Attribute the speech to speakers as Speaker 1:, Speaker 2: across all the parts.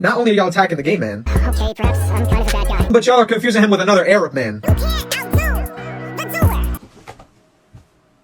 Speaker 1: Not only are y'all attacking the gay man,
Speaker 2: Okay, perhaps I'm kind of a bad guy.
Speaker 1: but y'all are confusing him with another Arab man.
Speaker 2: You can't outdo the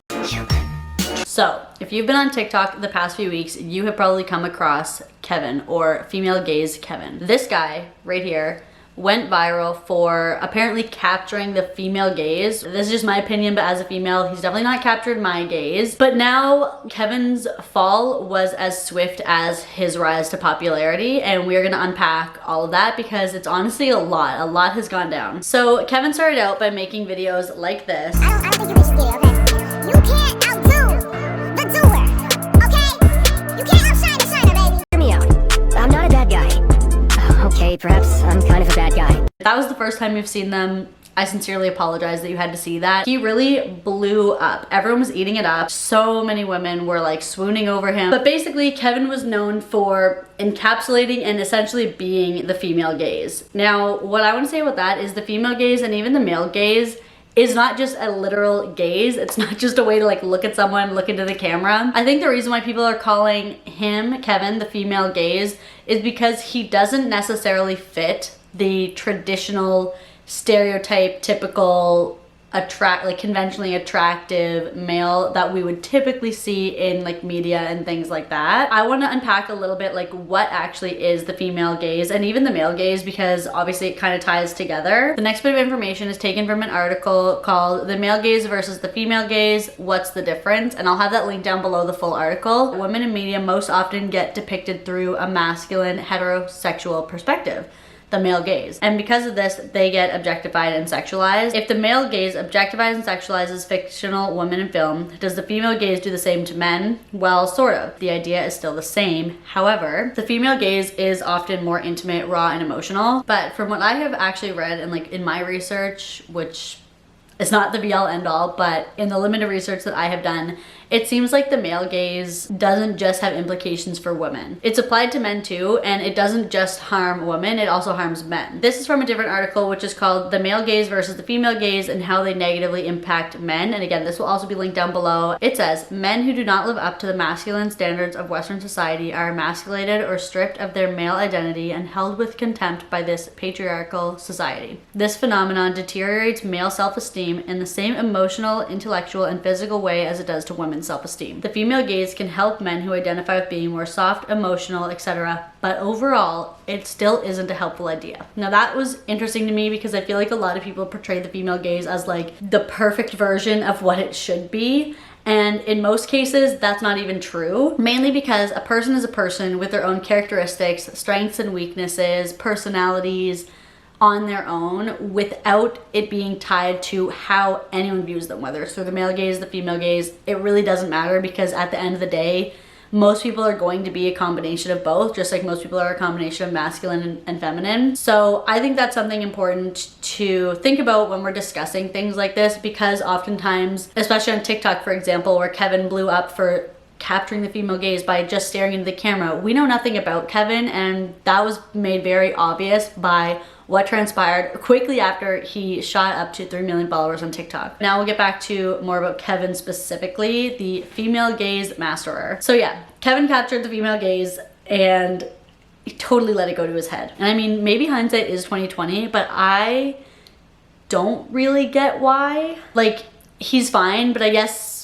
Speaker 2: doer.
Speaker 3: So, if you've been on TikTok the past few weeks, you have probably come across Kevin, or female gaze Kevin. This guy right here went viral for apparently capturing the female gaze. This is just my opinion, but as a female, he's definitely not captured my gaze. But now Kevin's fall was as swift as his rise to popularity, and we're gonna unpack all of that because it's honestly a lot. A lot has gone down. So Kevin started out by making videos like this.
Speaker 2: I don't think you reached the okay? You can't outdo the doer. Okay? You can't outshine the shiner, baby. Hear me out. I'm not a bad guy. Okay, perhaps I'm kind of a bad guy.
Speaker 3: If that was the first time you've seen them, I sincerely apologize that you had to see that. He really blew up. Everyone was eating it up. So many women were like swooning over him. But basically, Kevin was known for encapsulating and essentially being the female gaze. Now, what I want to say about that is the female gaze and even the male gaze is not just a literal gaze. It's not just a way to like look at someone, look into the camera. I think the reason why people are calling him, Kevin, the female gaze is because he doesn't necessarily fit the traditional stereotype, typical conventionally attractive male that we would typically see in like media and things like that. I want to unpack a little bit like what actually is the female gaze and even the male gaze, because obviously it kind of ties together. The next bit of information is taken from an article called The Male Gaze versus the Female Gaze, What's the Difference? And I'll have that link down below the full article. Women in media most often get depicted through a masculine heterosexual perspective, the male gaze. And because of this, they get objectified and sexualized. If the male gaze objectifies and sexualizes fictional women in film, does the female gaze do the same to men? Well, sort of. The idea is still the same. However, the female gaze is often more intimate, raw, and emotional. But from what I have actually read and like in my research, which is not the be-all end-all, but in the limited research that I have done, it seems like the male gaze doesn't just have implications for women. It's applied to men too, and it doesn't just harm women, it also harms men. This is from a different article, which is called The Male Gaze versus the Female Gaze and How They Negatively Impact Men. And again, this will also be linked down below. It says, men who do not live up to the masculine standards of Western society are emasculated or stripped of their male identity and held with contempt by this patriarchal society. This phenomenon deteriorates male self-esteem in the same emotional, intellectual, and physical way as it does to women's self-esteem. The female gaze can help men who identify with being more soft, emotional, etc., but overall, it still isn't a helpful idea. Now that was interesting to me because I feel like a lot of people portray the female gaze as like the perfect version of what it should be. And in most cases, that's not even true, mainly because a person is a person with their own characteristics, strengths and weaknesses, personalities, on their own without it being tied to how anyone views them, whether it's through the male gaze, the female gaze. It really doesn't matter because at the end of the day, most people are going to be a combination of both, just like most people are a combination of masculine and feminine. So I think that's something important to think about when we're discussing things like this, because oftentimes, especially on TikTok, for example, where Kevin blew up for capturing the female gaze by just staring into the camera, we know nothing about Kevin, and that was made very obvious by what transpired quickly after he shot up to 3 million followers on TikTok. Now we'll get back to more about Kevin specifically, the female gaze masterer. So yeah, Kevin captured the female gaze and he totally let it go to his head. And I mean, maybe hindsight is 2020, but I don't really get why. Like, he's fine, but I guess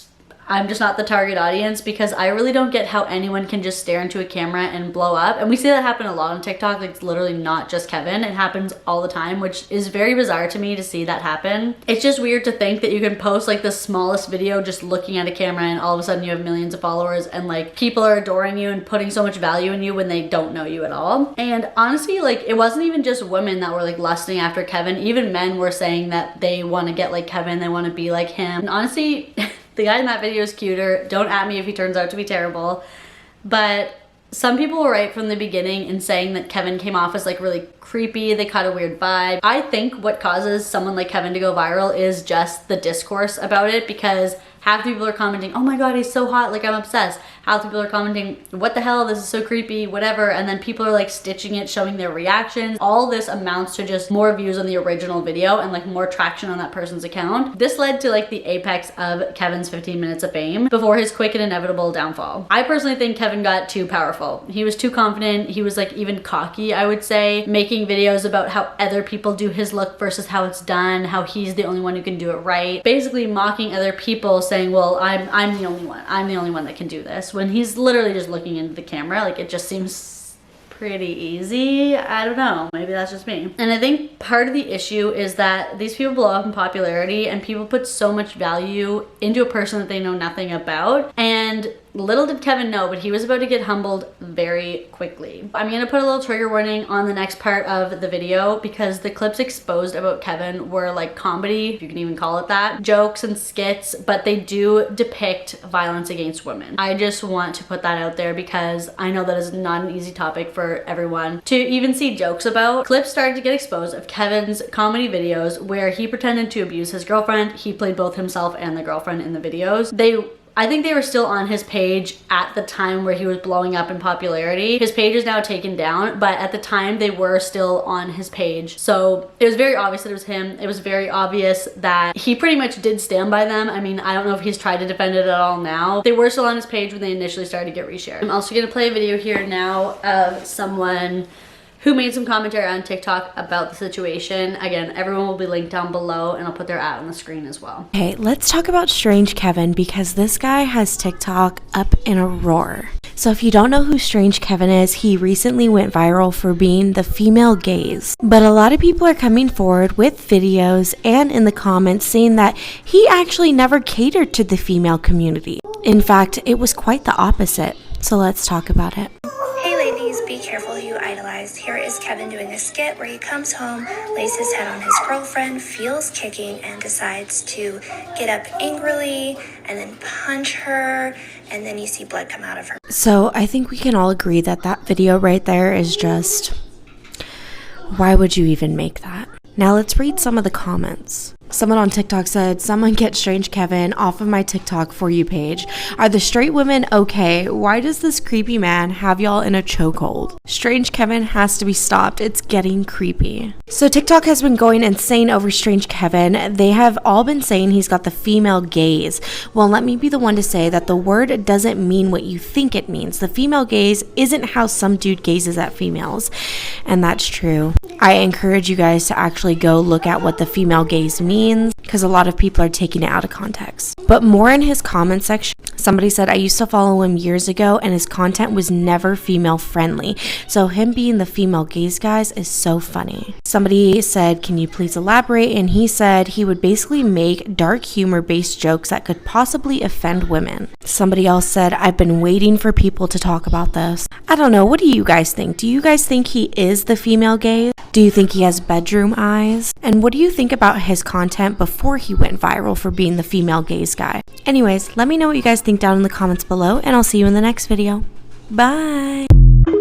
Speaker 3: I'm just not the target audience because I really don't get how anyone can just stare into a camera and blow up. And we see that happen a lot on TikTok. Like, it's literally not just Kevin. It happens all the time, which is very bizarre to me to see that happen. It's just weird to think that you can post like the smallest video just looking at a camera and all of a sudden you have millions of followers and like people are adoring you and putting so much value in you when they don't know you at all. And honestly, like, it wasn't even just women that were like lusting after Kevin. Even men were saying that they want to get like Kevin, they want to be like him. And honestly, the guy in that video is cuter. Don't at me if he turns out to be terrible. But some people were right from the beginning in saying that Kevin came off as like really creepy. They caught a weird vibe. I think what causes someone like Kevin to go viral is just the discourse about it, because half the people are commenting, oh my god, he's so hot, like I'm obsessed. Half the people are commenting, what the hell, this is so creepy, whatever. And then people are like stitching it, showing their reactions. All this amounts to just more views on the original video and like more traction on that person's account. This led to like the apex of Kevin's 15 minutes of fame before his quick and inevitable downfall. I personally think Kevin got too powerful. He was too confident. He was like even cocky, I would say, making videos about how other people do his look versus how it's done, how he's the only one who can do it right. Basically mocking other people, saying, well, I'm the only one. I'm the only one that can do this. When he's literally just looking into the camera, like it just seems pretty easy. I don't know, maybe that's just me. And I think part of the issue is that these people blow up in popularity and people put so much value into a person that they know nothing about. And little did Kevin know, but he was about to get humbled very quickly. I'm gonna put a little trigger warning on the next part of the video because the clips exposed about Kevin were like comedy, if you can even call it that, jokes and skits, but they do depict violence against women. I just want to put that out there because I know that is not an easy topic for everyone to even see jokes about. Clips started to get exposed of Kevin's comedy videos where he pretended to abuse his girlfriend. He played both himself and the girlfriend in the videos. I think they were still on his page at the time where he was blowing up in popularity. His page is now taken down, but at the time they were still on his page. So it was very obvious that it was him. It was very obvious that he pretty much did stand by them. I mean, I don't know if he's tried to defend it at all now. They were still on his page when they initially started to get reshared. I'm also gonna play a video here now of someone who made some commentary on TikTok about the situation. Again, everyone will be linked down below and I'll put their ad on the screen as well.
Speaker 4: Okay, let's talk about Strange Kevin because this guy has TikTok up in a roar. So if you don't know who Strange Kevin is, he recently went viral for being the female gaze. But a lot of people are coming forward with videos and in the comments saying that he actually never catered to the female community. In fact, it was quite the opposite. So let's talk about it.
Speaker 5: Hey ladies, be careful who you idolize. Here is Kevin doing a skit where he comes home, lays his head on his girlfriend, feels kicking, and decides to get up angrily and then punch her, and then you see blood come out of her.
Speaker 4: So I think we can all agree that that video right there is just, why would you even make that? Now let's read some of the comments. Someone on TikTok said, someone get Strange Kevin off of my TikTok For You page. Are the straight women okay? Why does this creepy man have y'all in a chokehold? Strange Kevin has to be stopped. It's getting creepy. So TikTok has been going insane over Strange Kevin. They have all been saying he's got the female gaze. Well, let me be the one to say that the word doesn't mean what you think it means. The female gaze isn't how some dude gazes at females. And that's true. I encourage you guys to actually go look at what the female gaze means because a lot of people are taking it out of context. But more in his comment section, somebody said, I used to follow him years ago and his content was never female friendly. So him being the female gaze guys is so funny. Somebody said, can you please elaborate? And he said he would basically make dark humor based jokes that could possibly offend women. Somebody else said, I've been waiting for people to talk about this. I don't know. What do you guys think? Do you guys think he is the female gaze? Do you think he has bedroom eyes? And what do you think about his content before he went viral for being the female gaze guy? Anyways, let me know what you guys think down in the comments below, and I'll see you in the next video. Bye!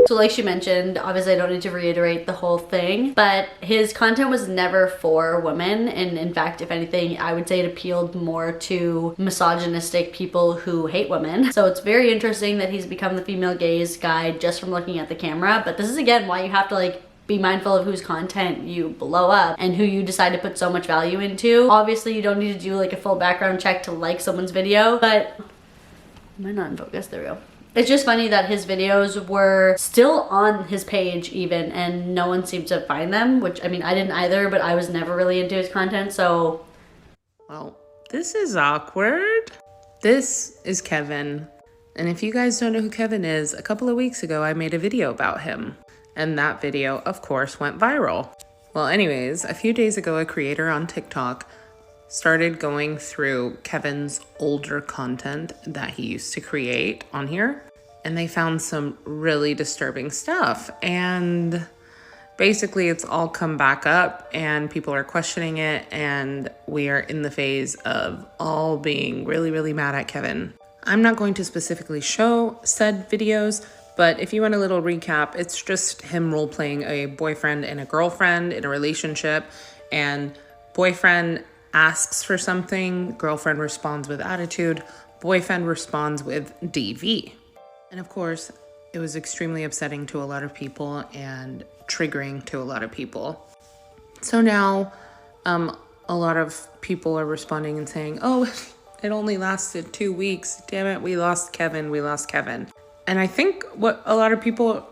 Speaker 3: So like she mentioned, obviously I don't need to reiterate the whole thing, but his content was never for women. And in fact, if anything, I would say it appealed more to misogynistic people who hate women. So it's very interesting that he's become the female gaze guy just from looking at the camera. But this is again why you have to like be mindful of whose content you blow up and who you decide to put so much value into. Obviously, you don't need to do like a full background check to like someone's video, but am I not in focus? There we go. It's just funny that his videos were still on his page even and no one seemed to find them, which I mean, I didn't either, but I was never really into his content, so.
Speaker 6: Well, this is awkward. This is Kevin. And if you guys don't know who Kevin is, a couple of weeks ago, I made a video about him. And that video, of course, went viral. Well, anyways, a few days ago, a creator on TikTok started going through Kevin's older content that he used to create on here. And they found some really disturbing stuff. And basically, it's all come back up and people are questioning it. And we are in the phase of all being really, really mad at Kevin. I'm not going to specifically show said videos, but if you want a little recap, it's just him role-playing a boyfriend and a girlfriend in a relationship, and boyfriend asks for something, girlfriend responds with attitude, boyfriend responds with DV. And of course, it was extremely upsetting to a lot of people and triggering to a lot of people. So now a lot of people are responding and saying, oh, it only lasted 2 weeks. Damn it, we lost Kevin. And I think what a lot of people,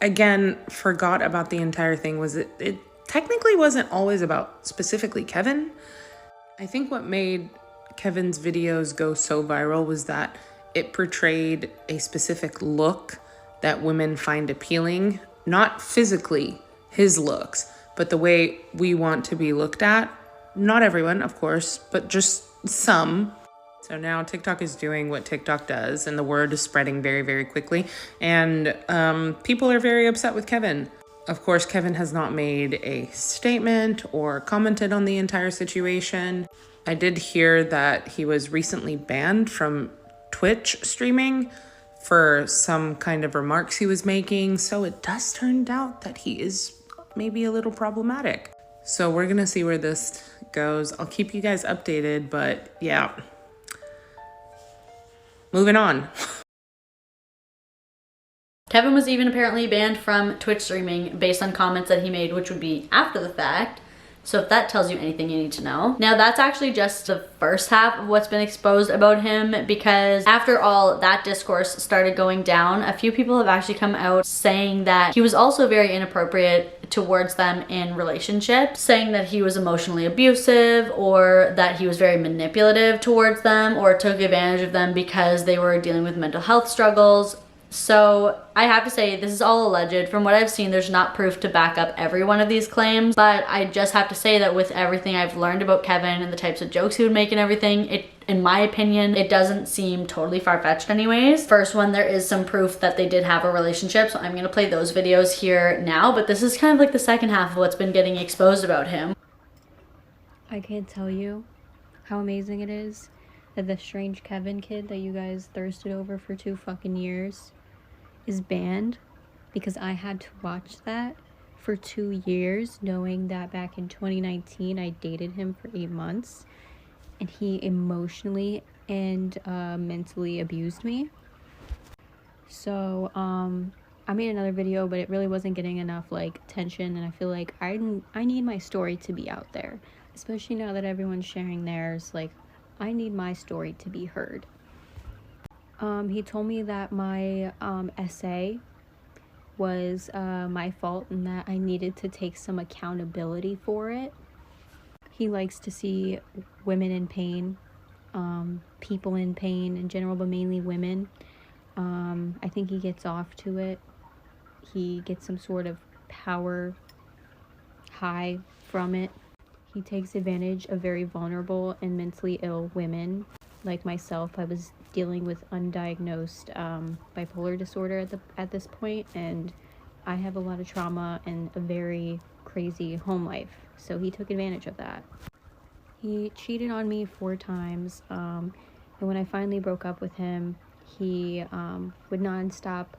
Speaker 6: again, forgot about the entire thing was it technically wasn't always about specifically Kevin. I think what made Kevin's videos go so viral was that it portrayed a specific look that women find appealing, not physically his looks, but the way we want to be looked at. Not everyone, of course, but just some. So now TikTok is doing what TikTok does, and the word is spreading very, very quickly. And people are very upset with Kevin. Of course, Kevin has not made a statement or commented on the entire situation. I did hear that he was recently banned from Twitch streaming for some kind of remarks he was making. So it does turn out that he is maybe a little problematic. So we're gonna see where this goes. I'll keep you guys updated, but yeah. Moving on.
Speaker 3: Kevin was even apparently banned from Twitch streaming based on comments that he made, which would be after the fact. So if that tells you anything you need to know. Now that's actually just the first half of what's been exposed about him, because after all that discourse started going down, a few people have actually come out saying that he was also very inappropriate towards them in relationships, saying that he was emotionally abusive or that he was very manipulative towards them or took advantage of them because they were dealing with mental health struggles. So I have to say, this is all alleged. From what I've seen, there's not proof to back up every one of these claims, but I just have to say that with everything I've learned about Kevin and the types of jokes he would make and everything, in my opinion, it doesn't seem totally far-fetched anyways. First one, there is some proof that they did have a relationship, so I'm gonna play those videos here now, but this is kind of like the second half of what's been getting exposed about him.
Speaker 7: I can't tell you how amazing it is that the strange Kevin kid that you guys thirsted over for 2 fucking years is banned, because I had to watch that for 2 years, knowing that back in 2019 I dated him for 8 months and he emotionally and mentally abused me. So I made another video, but it really wasn't getting enough like attention, and I feel like I need my story to be out there, especially now that everyone's sharing theirs. Like, I need my story to be heard. He told me that my essay was my fault and that I needed to take some accountability for it. He likes to see women in pain, people in pain in general, but mainly women. I think he gets off to it. He gets some sort of power high from it. He takes advantage of very vulnerable and mentally ill women. Like myself, I was dealing with undiagnosed bipolar disorder at this point, and I have a lot of trauma and a very crazy home life, so he took advantage of that. He cheated on me 4 times, and when I finally broke up with him, he would non-stop,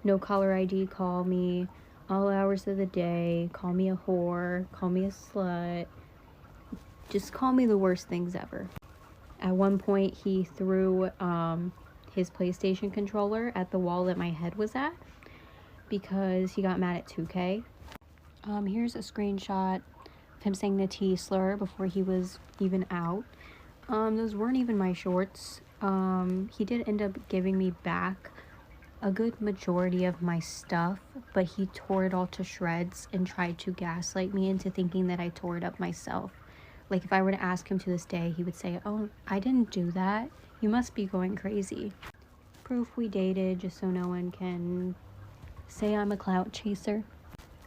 Speaker 7: no caller ID, call me all hours of the day, call me a whore, call me a slut, just call me the worst things ever. At one point, he threw his PlayStation controller at the wall that my head was at because he got mad at 2K. Here's a screenshot of him saying the T slur before he was even out. Those weren't even my shorts. He did end up giving me back a good majority of my stuff, but he tore it all to shreds and tried to gaslight me into thinking that I tore it up myself. Like, if I were to ask him to this day, he would say, "Oh, I didn't do that. You must be going crazy." Proof we dated, just so no one can say I'm a clout chaser.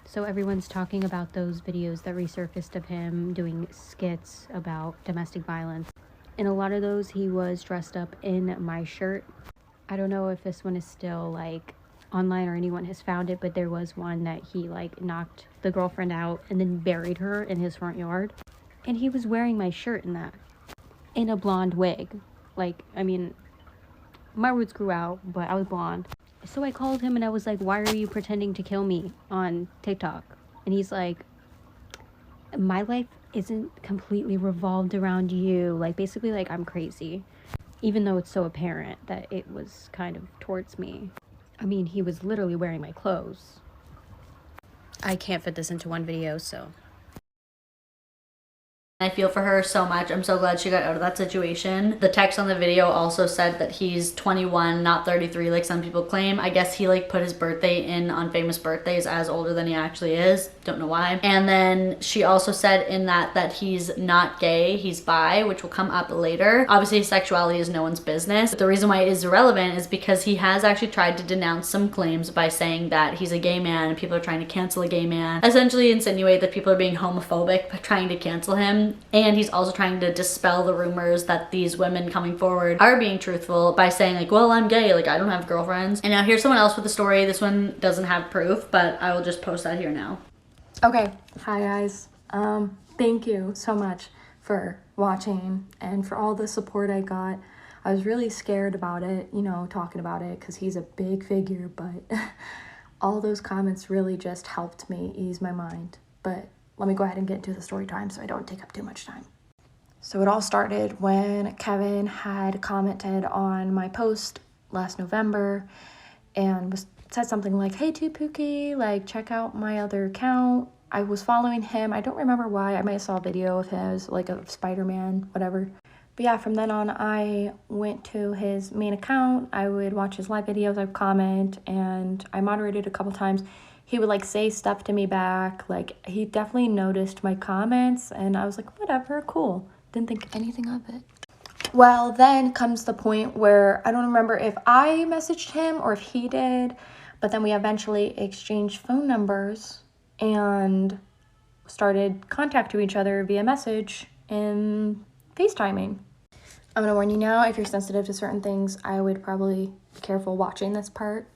Speaker 7: So everyone's talking about those videos that resurfaced of him doing skits about domestic violence. In a lot of those, he was dressed up in my shirt. I don't know if this one is still, like, online or anyone has found it, but there was one that he, like, knocked the girlfriend out and then buried her in his front yard. And he was wearing my shirt in that, in a blonde wig. Like, I mean, my roots grew out, but I was blonde. So I called him and I was like, "Why are you pretending to kill me on TikTok?" And he's like, My life isn't completely revolved around you. Like, basically, like, I'm crazy. Even though it's so apparent that it was kind of towards me. I mean, he was literally wearing my clothes. I can't fit this into one video, so...
Speaker 3: I feel for her so much. I'm so glad she got out of that situation. The text on the video also said that he's 21, not 33 like some people claim. I guess he like put his birthday in on famous birthdays as older than he actually is. Don't know why. And then she also said in that he's not gay, he's bi, which will come up later. Obviously sexuality is no one's business. But the reason why it is irrelevant is because he has actually tried to denounce some claims by saying that he's a gay man and people are trying to cancel a gay man. Essentially insinuate that people are being homophobic by trying to cancel him. And he's also trying to dispel the rumors that these women coming forward are being truthful by saying like, well, I'm gay, like I don't have girlfriends. And now here's someone else with a story. This one doesn't have proof, but I will just post that here now.
Speaker 8: Okay, hi guys. Thank you so much for watching and for all the support I got. I was really scared about it, you know, talking about it because he's a big figure, but all those comments really just helped me ease my mind. But let me go ahead and get into the story time so I don't take up too much time. So it all started when Kevin had commented on my post last November and said something like, hey, Too Pookie, like check out my other account. I was following him. I don't remember why. I might have saw a video of his, like a Spider-Man, whatever. But yeah, from then on, I went to his main account. I would watch his live videos, I'd comment, and I moderated a couple times. He would like say stuff to me back. Like he definitely noticed my comments and I was like, whatever, cool. Didn't think anything of it. Well, then comes the point where I don't remember if I messaged him or if he did, but then we eventually exchanged phone numbers and started contacting each other via message and FaceTiming. I'm gonna warn you now, if you're sensitive to certain things, I would probably be careful watching this part.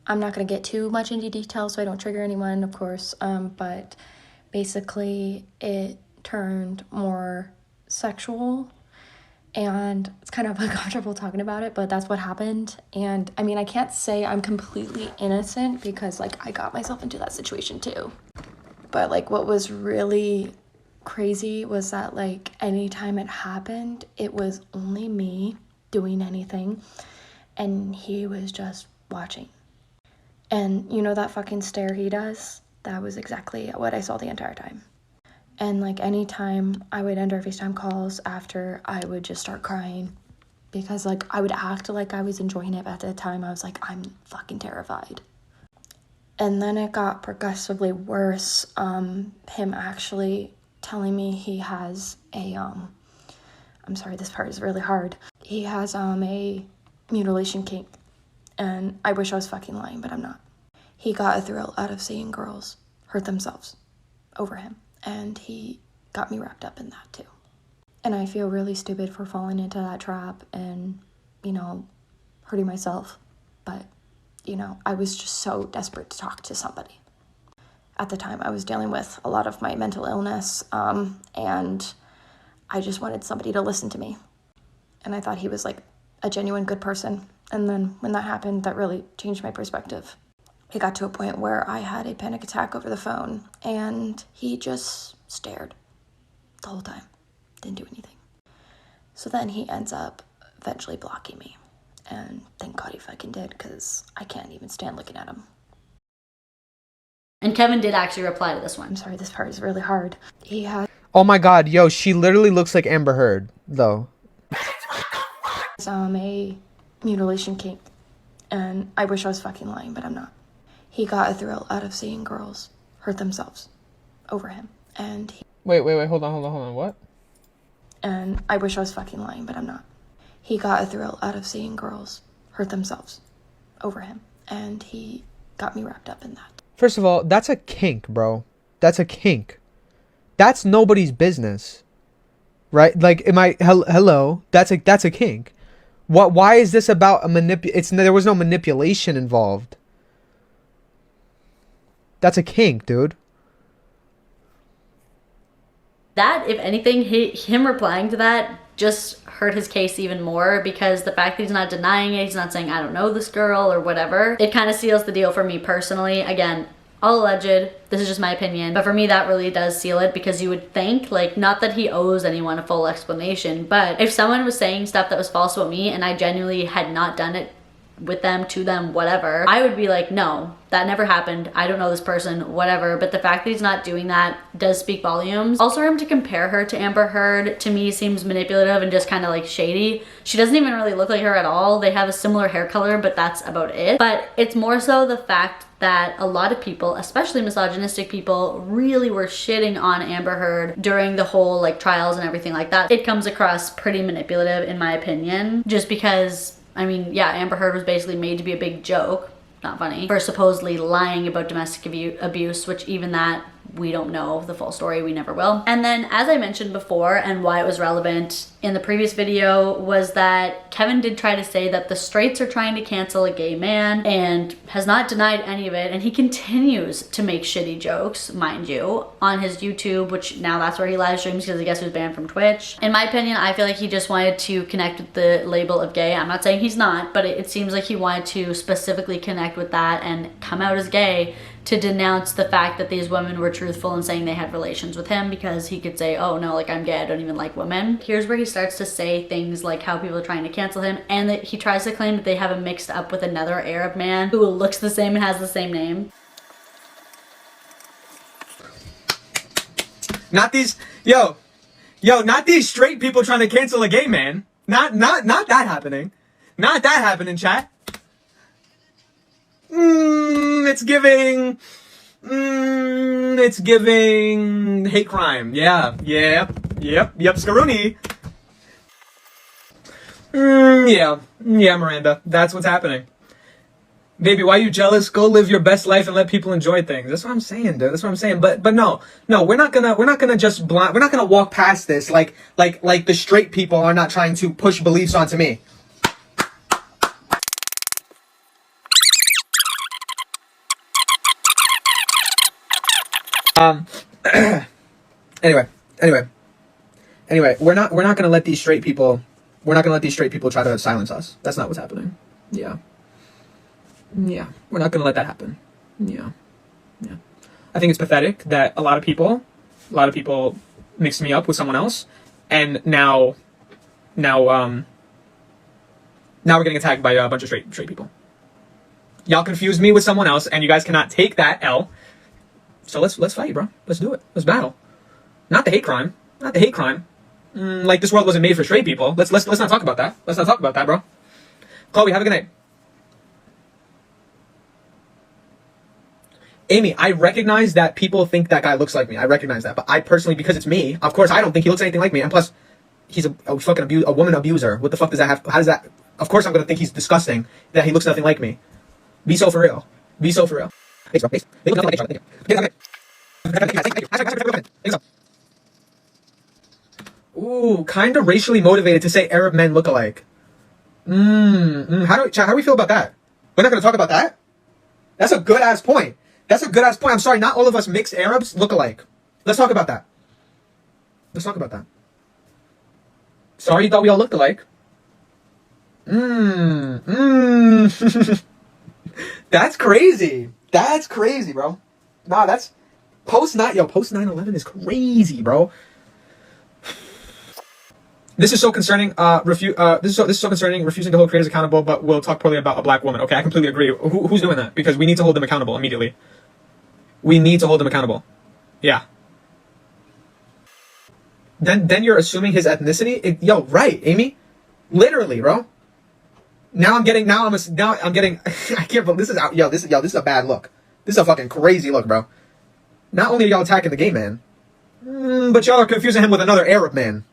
Speaker 8: I'm not going to get too much into detail so I don't trigger anyone, of course, but basically it turned more sexual and it's kind of uncomfortable talking about it, but that's what happened. And I mean, I can't say I'm completely innocent because like I got myself into that situation too. But like what was really crazy was that like anytime it happened, it was only me doing anything and he was just watching. And you know that fucking stare he does? That was exactly what I saw the entire time. And like anytime I would end our FaceTime calls after, I would just start crying. Because like I would act like I was enjoying it, but at the time I was like, I'm fucking terrified. And then it got progressively worse. Him actually telling me he has a, I'm sorry, this part is really hard. He has a mutilation kink. And I wish I was fucking lying, but I'm not. He got a thrill out of seeing girls hurt themselves over him. And he got me wrapped up in that too. And I feel really stupid for falling into that trap and, you know, hurting myself. But, you know, I was just so desperate to talk to somebody. At the time, I was dealing with a lot of my mental illness, and I just wanted somebody to listen to me. And I thought he was like a genuine good person. And then when that happened, that really changed my perspective. It got to a point where I had a panic attack over the phone and he just stared the whole time, didn't do anything. So then he ends up eventually blocking me. And thank God he fucking did, because I can't even stand looking at him.
Speaker 3: And Kevin did actually reply to this one.
Speaker 8: I'm sorry, this part is really hard. He has
Speaker 1: Oh my god, yo, she literally looks like Amber Heard, though.
Speaker 8: a mutilation kink. And I wish I was fucking lying, but I'm not. He got a thrill out of seeing girls hurt themselves over him. And he...
Speaker 1: Wait, hold on, what?
Speaker 8: And I wish I was fucking lying, but I'm not. He got a thrill out of seeing girls hurt themselves over him. And he got me wrapped up in that.
Speaker 1: First of all, that's a kink, bro. That's a kink. That's nobody's business. Right? Like, hello? That's a kink. Why is this about a there was no manipulation involved. That's a kink, dude.
Speaker 3: That, if anything, him replying to that just hurt his case even more, because the fact that he's not denying it, he's not saying I don't know this girl or whatever, it kind of seals the deal for me personally. Again, all alleged. This is just my opinion. But for me, that really does seal it, because you would think, like, not that he owes anyone a full explanation, but if someone was saying stuff that was false about me and I genuinely had not done it with them, to them, whatever, I would be like, no, that never happened. I don't know this person, whatever. But the fact that he's not doing that does speak volumes. Also, for him to compare her to Amber Heard, to me, seems manipulative and just kind of like shady. She doesn't even really look like her at all. They have a similar hair color, but that's about it. But it's more so the fact that a lot of people, especially misogynistic people, really were shitting on Amber Heard during the whole like trials and everything like that. It comes across pretty manipulative in my opinion, just because, I mean, yeah, Amber Heard was basically made to be a big joke, not funny, for supposedly lying about domestic abuse, which even that, we don't know the full story, we never will. And then, as I mentioned before, and why it was relevant in the previous video, was that Kevin did try to say that the straights are trying to cancel a gay man, and has not denied any of it, and he continues to make shitty jokes, mind you, on his YouTube, which now that's where he live streams, because I guess he was banned from Twitch. In my opinion, I feel like he just wanted to connect with the label of gay. I'm not saying he's not, but it seems like he wanted to specifically connect with that and come out as gay, to denounce the fact that these women were truthful in saying they had relations with him, because he could say, oh no, like, I'm gay, I don't even like women. Here's where he starts to say things like how people are trying to cancel him, and that he tries to claim that they have him mixed up with another Arab man who looks the same and has the same name.
Speaker 9: Not these, not these straight people trying to cancel a gay man. Not that happening. Not that happening, chat. It's giving hate crime. Yep, Scaruni. Yeah, Miranda. That's what's happening. Baby, why you jealous? Go live your best life and let people enjoy things. That's what I'm saying, dude. That's what I'm saying. But no, we're not gonna just we're not gonna walk past this like the straight people are not trying to push beliefs onto me. Anyway, we're not gonna let these straight people try to silence us. That's not what's happening. Yeah, we're not gonna let that happen. Yeah. I think it's pathetic that a lot of people mixed me up with someone else, and now we're getting attacked by a bunch of straight people. Y'all confused me with someone else, and you guys cannot take that L. So let's fight, bro. Let's do it. Let's battle. Not the hate crime. Like this world wasn't made for straight people. Let's not talk about that. Let's not talk about that, bro. Chloe, have a good night. Amy, I recognize that people think that guy looks like me. I recognize that, but I personally, because it's me, of course, I don't think he looks anything like me. And plus, he's a fucking a woman abuser. What the fuck does that have? How does that? Of course, I'm gonna think he's disgusting. That he looks nothing like me. Be so for real. Thanks, bro. Ooh, kind of racially motivated to say Arab men look alike. How do we feel about that? We're not going to talk about that? That's a good ass point. I'm sorry, not all of us mixed Arabs look alike. Let's talk about that. Sorry you thought we all looked alike. That's crazy. That's crazy, bro. Nah, that's post 9/11 is crazy, bro. This is so concerning. This is so concerning. Refusing to hold creators accountable, but will talk poorly about a black woman. Okay, I completely agree. Who's doing that? Because we need to hold them accountable immediately. We need to hold them accountable. Yeah. Then you're assuming his ethnicity. Right, Amy. Literally, bro. I can't believe this is out. This is a bad look. This is a fucking crazy look, bro. Not only are y'all attacking the gay man, but y'all are confusing him with another Arab man.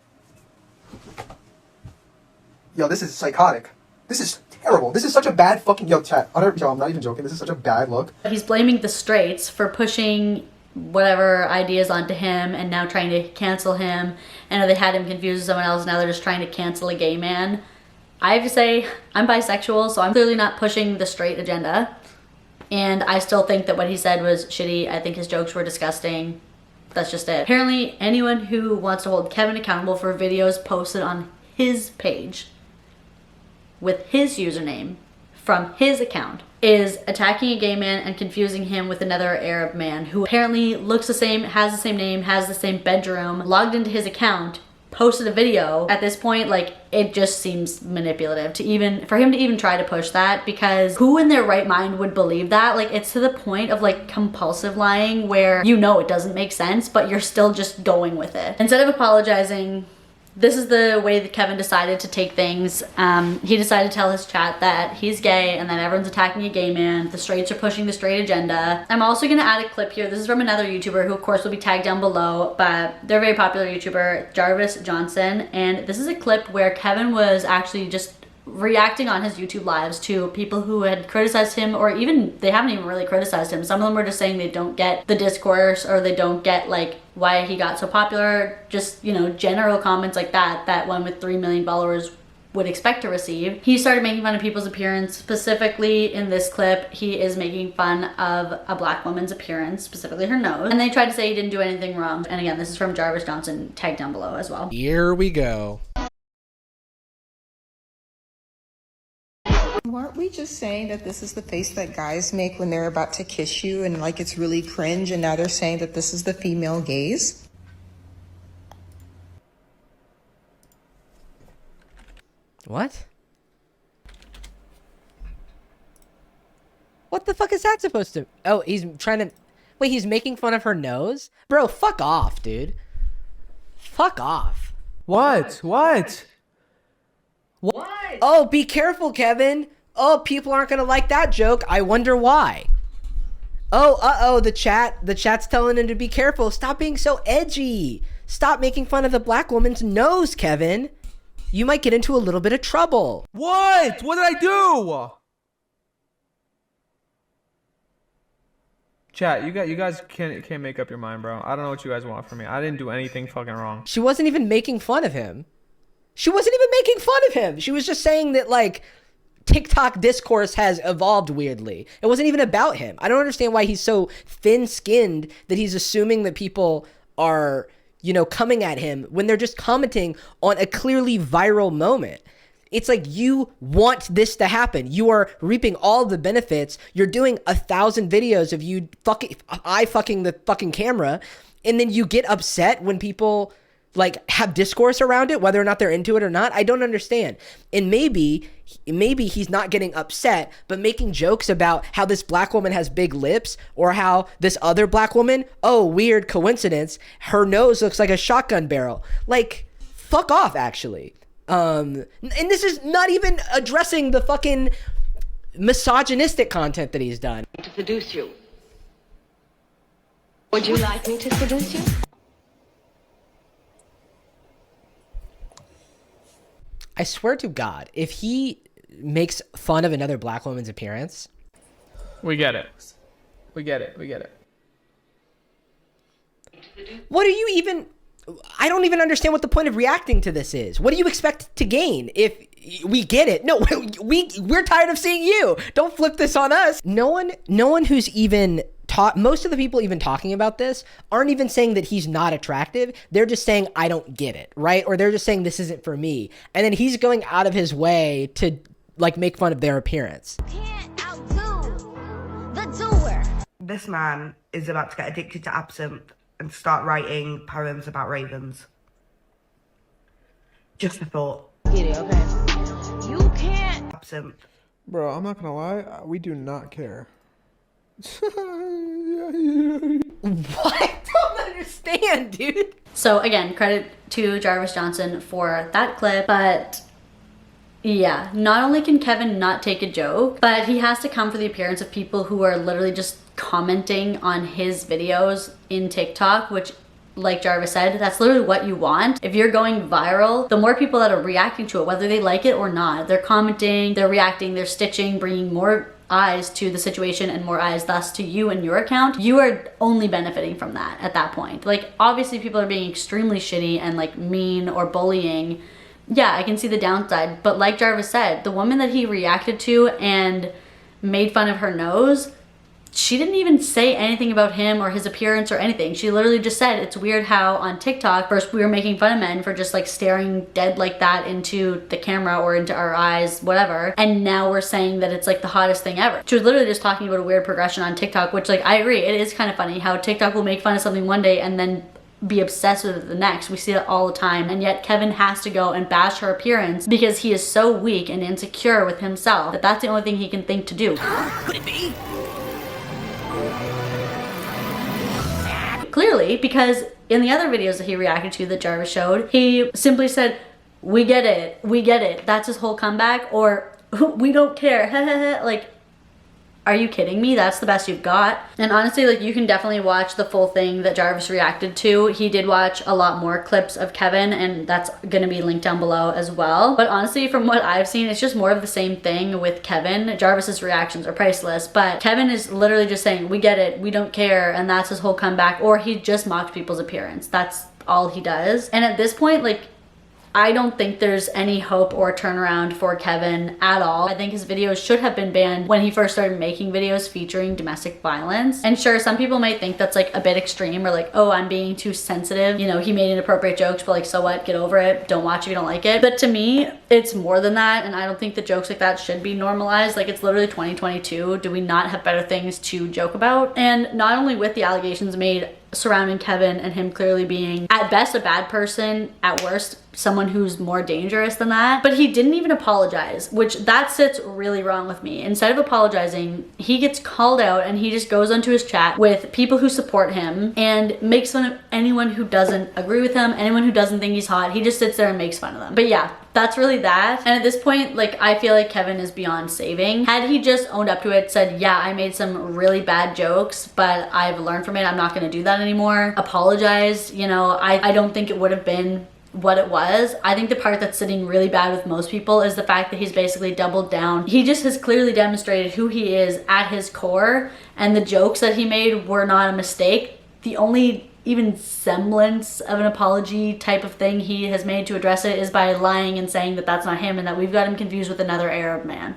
Speaker 9: This is psychotic. This is terrible. This is such a bad fucking chat. I'm not even joking. This is such a bad look.
Speaker 3: He's blaming the straights for pushing whatever ideas onto him and now trying to cancel him. And they had him confused with someone else. Now they're just trying to cancel a gay man. I have to say, I'm bisexual, so I'm clearly not pushing the straight agenda. And I still think that what he said was shitty. I think his jokes were disgusting. That's just it. Apparently, anyone who wants to hold Kevin accountable for videos posted on his page with his username from his account is attacking a gay man and confusing him with another Arab man who apparently looks the same, has the same name, has the same bedroom, logged into his account, posted a video. At this point, like, it just seems manipulative for him to even try to push that, because who in their right mind would believe that? Like, it's to the point of like compulsive lying where you know it doesn't make sense, but you're still just going with it. Instead of apologizing, this is the way that Kevin decided to take things. He decided to tell his chat that he's gay and that everyone's attacking a gay man. The straights are pushing the straight agenda. I'm also gonna add a clip here. This is from another YouTuber who of course will be tagged down below, but they're a very popular YouTuber, Jarvin Johnson. And this is a clip where Kevin was actually just reacting on his YouTube lives to people who had criticized him, or even they haven't even really criticized him. Some of them were just saying they don't get the discourse, or they don't get like why he got so popular. Just, you know, general comments like that one with 3 million followers would expect to receive. He started making fun of people's appearance. Specifically in this clip, he is making fun of a black woman's appearance, specifically her nose. And they tried to say he didn't do anything wrong. And again, this is from Jarvin Johnson, tagged down below as well.
Speaker 10: Here we go.
Speaker 11: Weren't we just saying that this is the face that guys make when they're about to kiss you and like it's really cringe, and now they're saying that this is the female gaze?
Speaker 10: What? What the fuck is that supposed to... Oh, he's trying to... Wait, he's making fun of her nose? Bro, fuck off, dude. Fuck off.
Speaker 1: What? What?
Speaker 10: What? Oh, be careful, Kevin. Oh, people aren't gonna like that joke. I wonder why. Oh, uh-oh, the chat's telling him to be careful. Stop being so edgy. Stop making fun of the black woman's nose, Kevin. You might get into a little bit of trouble.
Speaker 1: What? What did I do? Chat, you guys can't make up your mind, bro. I don't know what you guys want from me. I didn't do anything fucking wrong.
Speaker 10: She wasn't even making fun of him. She wasn't even making fun of him. She was just saying that, like, TikTok discourse has evolved weirdly. It wasn't even about him. I don't understand why he's so thin-skinned that he's assuming that people are, you know, coming at him when they're just commenting on a clearly viral moment. It's like, you want this to happen. You are reaping all the benefits. You're doing 1,000 videos of you fucking the fucking camera, and then you get upset when people like have discourse around it, whether or not they're into it or not. I don't understand. And maybe he's not getting upset, but making jokes about how this black woman has big lips, or how this other black woman, oh, weird coincidence, her nose looks like a shotgun barrel. Like, fuck off, actually. And this is not even addressing the fucking misogynistic content that he's done.
Speaker 12: To seduce you. Would you like me to seduce you?
Speaker 10: I swear to God, if he makes fun of another black woman's appearance...
Speaker 9: We get it. We get it. We get it.
Speaker 10: What do you even... I don't even understand what the point of reacting to this is. What do you expect to gain if we get it? No, we're tired of seeing you. Don't flip this on us. No one who's even most of the people even talking about this aren't even saying that he's not attractive. They're just saying, I don't get it, right? Or they're just saying, this isn't for me. And then he's going out of his way to like make fun of their appearance.
Speaker 2: Can't outdo the doer.
Speaker 13: This man is about to get addicted to absinthe and start writing poems about ravens. Just a thought.
Speaker 12: Get it, okay? You can't.
Speaker 13: Absinthe.
Speaker 1: Bro, I'm not gonna lie. We do not care.
Speaker 10: What? I don't understand, dude.
Speaker 3: So again, credit to Jarvin Johnson for that clip, but yeah, not only can Kevin not take a joke, but he has to come for the appearance of people who are literally just commenting on his videos in TikTok, which, like Jarvis said, that's literally what you want. If you're going viral, the more people that are reacting to it, whether they like it or not, they're commenting, they're reacting, they're stitching, bringing more eyes to the situation and more eyes thus to you and your account, you are only benefiting from that at that point. Like, obviously people are being extremely shitty and like mean or bullying. Yeah, I can see the downside, but like Jarvis said, the woman that he reacted to and made fun of her nose, she didn't even say anything about him or his appearance or anything. She literally just said, it's weird how on TikTok, first we were making fun of men for just like staring dead like that into the camera or into our eyes, whatever. And now we're saying that it's like the hottest thing ever. She was literally just talking about a weird progression on TikTok, which like I agree, it is kind of funny how TikTok will make fun of something one day and then be obsessed with it the next. We see it all the time, and yet Kevin has to go and bash her appearance because he is so weak and insecure with himself that that's the only thing he can think to do.
Speaker 12: Could it be?
Speaker 3: Clearly, because in the other videos that he reacted to that Jarvis showed, he simply said, we get it, that's his whole comeback, or we don't care, like, are you kidding me? That's the best you've got. And honestly, like, you can definitely watch the full thing that Jarvis reacted to. He did watch a lot more clips of Kevin, and that's gonna be linked down below as well. But honestly, from what I've seen, it's just more of the same thing with Kevin. Jarvis's reactions are priceless, but Kevin is literally just saying, we get it, we don't care, and that's his whole comeback, or he just mocked people's appearance. That's all he does. And at this point, like, I don't think there's any hope or turnaround for Kevin at all. I think his videos should have been banned when he first started making videos featuring domestic violence. And sure, some people may think that's like a bit extreme, or like, oh, I'm being too sensitive. You know, he made inappropriate jokes, but like, so what? Get over it. Don't watch if you don't like it. But to me, it's more than that. And I don't think that jokes like that should be normalized. Like, it's literally 2022. Do we not have better things to joke about? And not only with the allegations made surrounding Kevin and him clearly being at best a bad person, at worst someone who's more dangerous than that, but he didn't even apologize, which that sits really wrong with me. Instead of apologizing, he gets called out and he just goes onto his chat with people who support him and makes fun of anyone who doesn't agree with him, anyone who doesn't think he's hot. He just sits there and makes fun of them. But yeah, that's really that. And at this point, like, I feel like Kevin is beyond saving. Had he just owned up to it, said, yeah, I made some really bad jokes, but I've learned from it, I'm not gonna do that anymore, apologized, you know, I don't think it would have been what it was. I think the part that's sitting really bad with most people is the fact that he's basically doubled down. He just has clearly demonstrated who he is at his core, and the jokes that he made were not a mistake. The only even semblance of an apology type of thing he has made to address it is by lying and saying that that's not him and that we've got him confused with another Arab man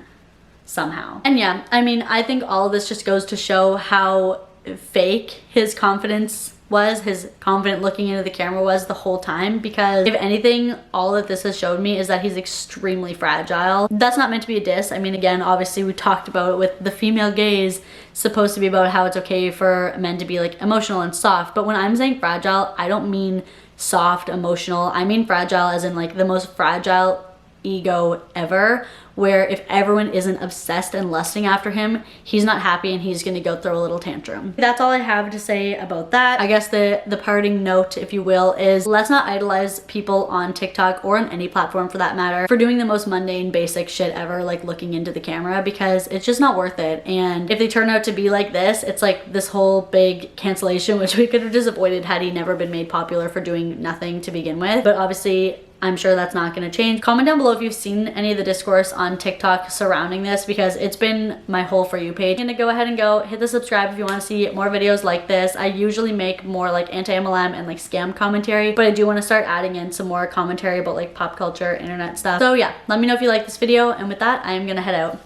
Speaker 3: somehow. And yeah, I mean, I think all of this just goes to show how fake his confidence was, his confident looking into the camera was the whole time, because if anything, all that this has showed me is that he's extremely fragile. That's not meant to be a diss. I mean, again, obviously we talked about it with the female gaze supposed to be about how it's okay for men to be like emotional and soft, but when I'm saying fragile, I don't mean soft, emotional. I mean fragile as in like the most fragile ego ever, where if everyone isn't obsessed and lusting after him, he's not happy and he's gonna go throw a little tantrum. That's all I have to say about that. I guess the parting note, if you will, is let's not idolize people on TikTok or on any platform for that matter for doing the most mundane basic shit ever, like looking into the camera, because it's just not worth it. And if they turn out to be like this, it's like this whole big cancellation, which we could have just avoided had he never been made popular for doing nothing to begin with. But obviously I'm sure that's not going to change. Comment down below if you've seen any of the discourse on TikTok surrounding this, because it's been my whole For You page. I'm gonna go ahead and hit the subscribe if you want to see more videos like this. I usually make more like anti-MLM and like scam commentary, but I do want to start adding in some more commentary about like pop culture, internet stuff. So yeah, let me know if you like this video, and with that, I am gonna head out.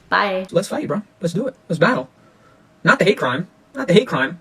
Speaker 3: Bye.
Speaker 9: Let's fight, bro. Let's do it. Let's battle. Not the hate crime. Not the hate crime.